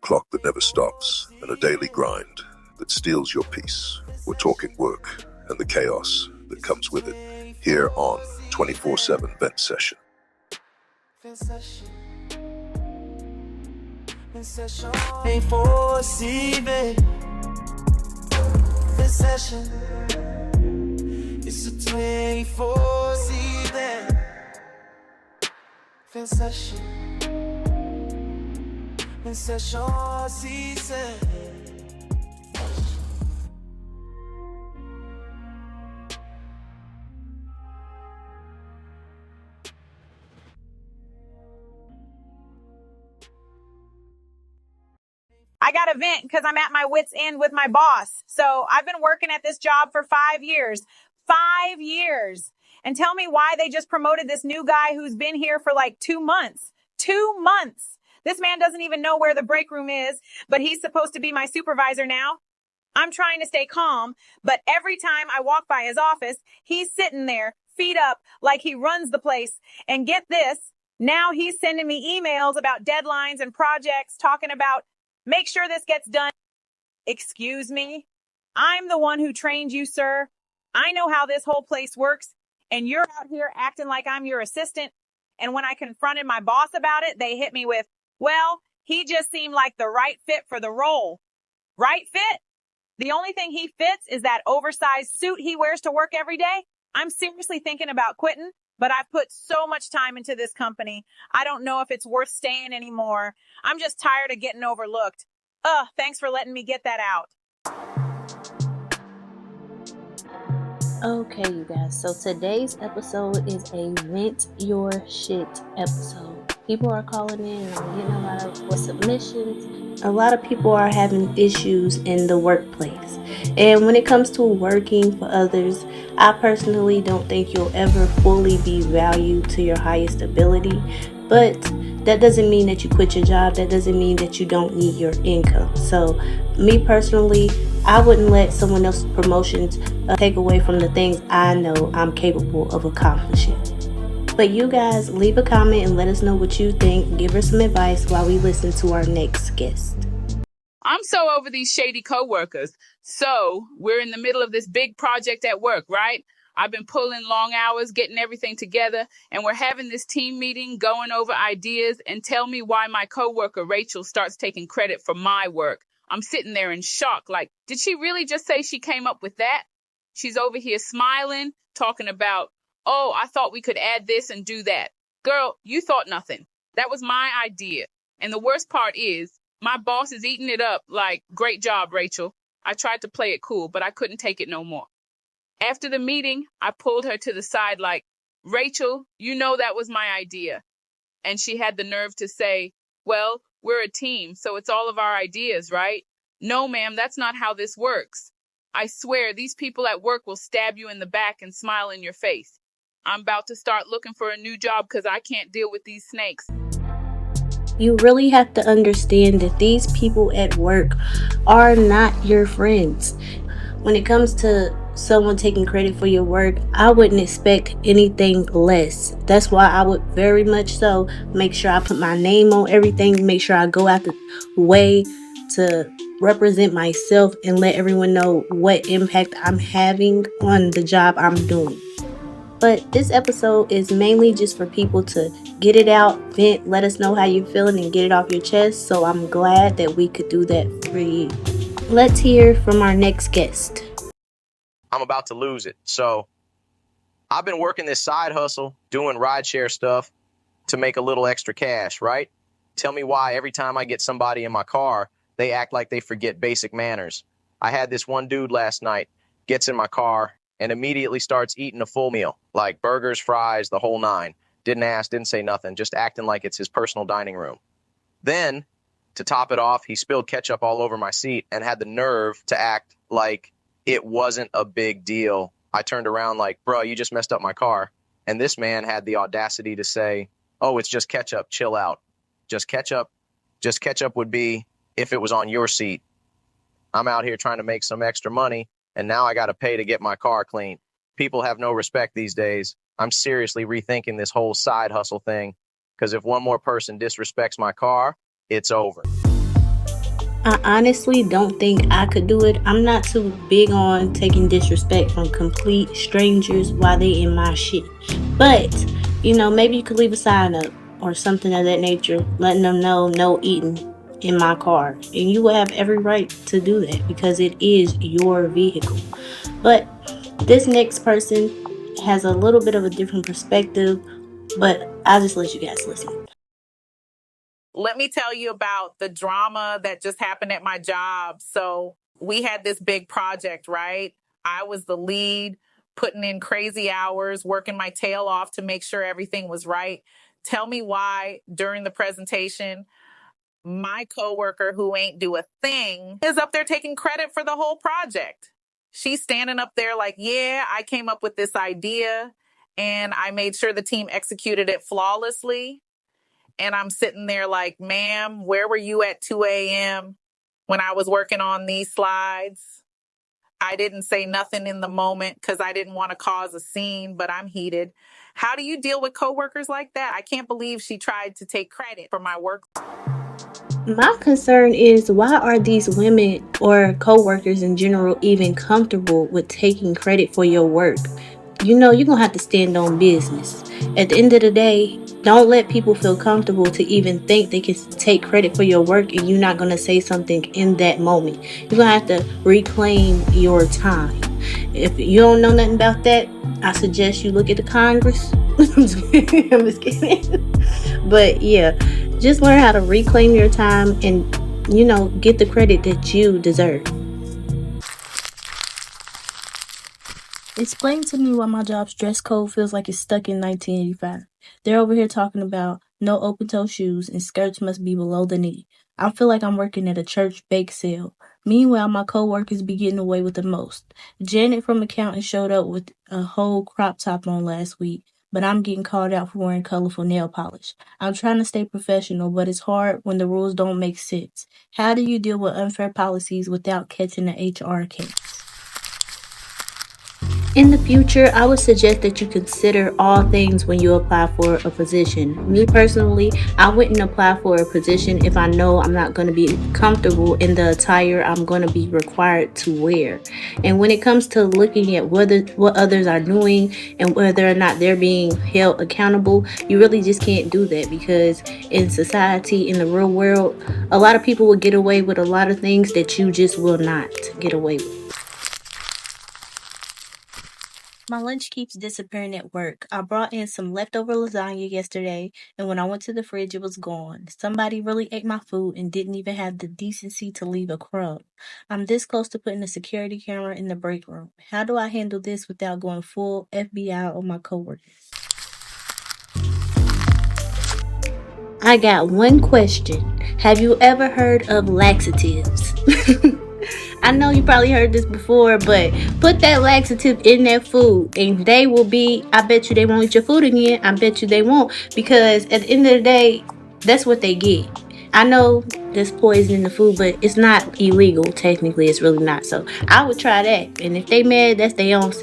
clock that never stops, and a daily grind that steals your peace. We're talking work and the chaos that comes with it here on 24/7 Vent Session. It's a 24/7 Vent Session season. I got to vent because I'm at my wit's end with my boss. So I've been working at this job for 5 years. 5 years. And tell me why they just promoted this new guy who's been here for like 2 months. 2 months. This man doesn't even know where the break room is, but he's supposed to be my supervisor now. I'm trying to stay calm, but every time I walk by his office, he's sitting there, feet up, like he runs the place. And get this, now he's sending me emails about deadlines and projects, talking about make sure this gets done. Excuse me? I'm the one who trained you, sir. I know how this whole place works, and you're out here acting like I'm your assistant. And when I confronted my boss about it, they hit me with, well, he just seemed like the right fit for the role. Right fit? The only thing he fits is that oversized suit he wears to work every day. I'm seriously thinking about quitting, but I've put so much time into this company. I don't know if it's worth staying anymore. I'm just tired of getting overlooked. Thanks for letting me get that out. Okay, you guys, so today's episode is a vent your shit episode. People are calling in and I'm getting a lot of submissions. A lot of people are having issues in the workplace. And when it comes to working for others, I personally don't think you'll ever fully be valued to your highest ability. But that doesn't mean that you quit your job. That doesn't mean that you don't need your income. So me personally, I wouldn't let someone else's promotions take away from the things I know I'm capable of accomplishing. But you guys, leave a comment and let us know what you think. Give her some advice while we listen to our next guest. I'm so over these shady coworkers. So we're in the middle of this big project at work, right? I've been pulling long hours, getting everything together, and we're having this team meeting, going over ideas, and tell me why my coworker Rachel starts taking credit for my work. I'm sitting there in shock, like, did she really just say she came up with that? She's over here smiling, talking about, oh, I thought we could add this and do that. Girl, you thought nothing. That was my idea. And the worst part is, my boss is eating it up like, great job, Rachel. I tried to play it cool, but I couldn't take it no more. After the meeting, I pulled her to the side like, Rachel, you know that was my idea. And she had the nerve to say, well, we're a team, so it's all of our ideas, right? No, ma'am, that's not how this works. I swear these people at work will stab you in the back and smile in your face. I'm about to start looking for a new job because I can't deal with these snakes. You really have to understand that these people at work are not your friends. When it comes to someone taking credit for your work, I wouldn't expect anything less. That's why I would very much so make sure I put my name on everything, make sure I go out the way to represent myself and let everyone know what impact I'm having on the job I'm doing. But this episode is mainly just for people to get it out, vent, let us know how you're feeling and get it off your chest. So I'm glad that we could do that for you. Let's hear from our next guest. I'm about to lose it. So I've been working this side hustle, doing rideshare stuff to make a little extra cash, right? Tell me why every time I get somebody in my car, they act like they forget basic manners. I had this one dude last night, gets in my car and immediately starts eating a full meal, like burgers, fries, the whole nine. Didn't ask, didn't say nothing, just acting like it's his personal dining room. Then, to top it off, he spilled ketchup all over my seat and had the nerve to act like it wasn't a big deal. I turned around like, bro, you just messed up my car. And this man had the audacity to say, oh, it's just ketchup, chill out. Just ketchup would be if it was on your seat. I'm out here trying to make some extra money, and now I got to pay to get my car clean. People have no respect these days. I'm seriously rethinking this whole side hustle thing, because if one more person disrespects my car, it's over. I honestly don't think I could do it. I'm not too big on taking disrespect from complete strangers while they in my shit. But, maybe you could leave a sign up or something of that nature, letting them know no eating in my car. And you will have every right to do that because it is your vehicle. But this next person has a little bit of a different perspective, but I'll just let you guys listen. Let me tell you about the drama that just happened at my job. So we had this big project, right? I was the lead, putting in crazy hours, working my tail off to make sure everything was right. Tell me why during the presentation, my coworker who ain't do a thing is up there taking credit for the whole project. She's standing up there like, yeah, I came up with this idea and I made sure the team executed it flawlessly. And I'm sitting there like, ma'am, where were you at 2 a.m. when I was working on these slides? I didn't say nothing in the moment because I didn't want to cause a scene, but I'm heated. How do you deal with coworkers like that? I can't believe she tried to take credit for my work. My concern is why are these women or coworkers in general even comfortable with taking credit for your work? You're going to have to stand on business. At the end of the day, don't let people feel comfortable to even think they can take credit for your work and you're not going to say something in that moment. You're going to have to reclaim your time. If you don't know nothing about that, I suggest you look at the Congress. I'm just kidding. But yeah, just learn how to reclaim your time and, get the credit that you deserve. Explain to me why my job's dress code feels like it's stuck in 1985. They're over here talking about no open-toe shoes and skirts must be below the knee. I feel like I'm working at a church bake sale. Meanwhile, my coworkers be getting away with the most. Janet from accounting showed up with a whole crop top on last week, but I'm getting called out for wearing colorful nail polish. I'm trying to stay professional, but it's hard when the rules don't make sense. How do you deal with unfair policies without catching an HR case? In the future, I would suggest that you consider all things when you apply for a position. Me personally, I wouldn't apply for a position if I know I'm not going to be comfortable in the attire I'm going to be required to wear. And when it comes to looking at what others are doing and whether or not they're being held accountable, you really just can't do that because in society, in the real world, a lot of people will get away with a lot of things that you just will not get away with. My lunch keeps disappearing at work. I brought in some leftover lasagna yesterday, and when I went to the fridge, it was gone. Somebody really ate my food and didn't even have the decency to leave a crumb. I'm this close to putting a security camera in the break room. How do I handle this without going full FBI on my coworkers? I got one question. Have you ever heard of laxatives? I know you probably heard this before, but put that laxative in that food and they will be, I bet you they won't eat your food again. I bet you they won't because at the end of the day, that's what they get. I know there's poison in the food, but it's not illegal. Technically, it's really not. So I would try that. And if they mad, that's their own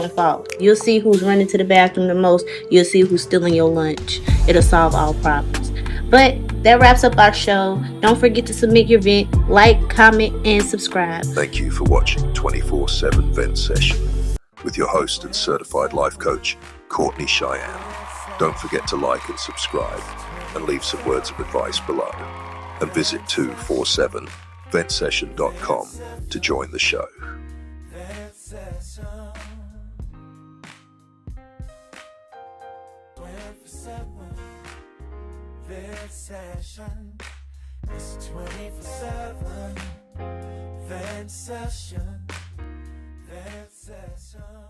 fault. You'll see who's running to the bathroom the most. You'll see who's stealing your lunch. It'll solve all problems. But that wraps up our show. Don't forget to submit your vent, like, comment, and subscribe. Thank you for watching 24/7 Vent Session with your host and certified life coach, Courtney Cheyenne. Don't forget to like and subscribe and leave some words of advice below. And visit 247ventsession.com to join the show. Session. It's 24/7 Vent Session. Vent Session.